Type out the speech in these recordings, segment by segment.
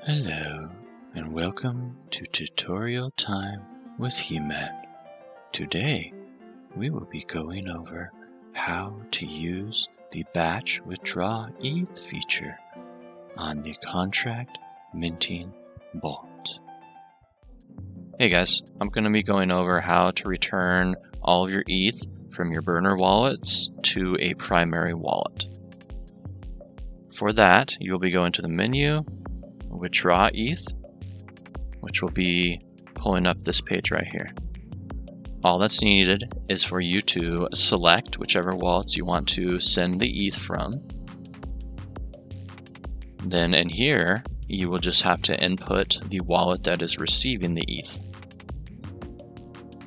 Hello, and welcome to Tutorial Time with He-Man. Today, we will be going over how to use the Batch Withdraw ETH feature on the Contract Minting Vault. Hey guys, I'm going to be going over how to return all of your ETH from your burner wallets to a primary wallet. For that, you'll be going to the menu, Withdraw ETH, which will be pulling up this page right here. All that's needed is for you to select whichever wallets you want to send the ETH from. Then in here, you will just have to input the wallet that is receiving the ETH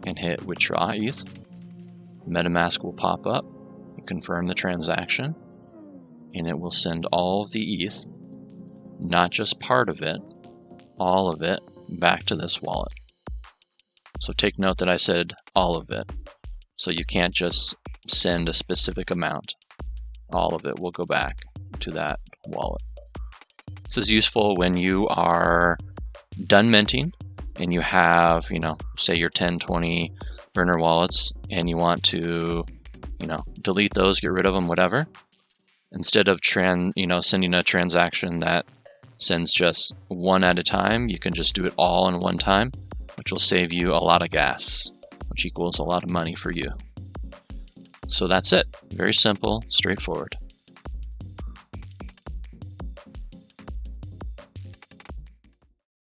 and hit Withdraw ETH. MetaMask will pop up, you confirm the transaction, and it will send all of the ETH, not just part of it, all of it, back to this wallet. So take note that I said all of it. So you can't just send a specific amount. All of it will go back to that wallet. This is useful when you are done minting and you have, say your 10, 20 burner wallets and you want to, delete those, get rid of them, whatever. Instead of sending a transaction that sends just one at a time, you can just do it all in one time, which will save you a lot of gas, which equals a lot of money for you. So that's it. Very simple, straightforward.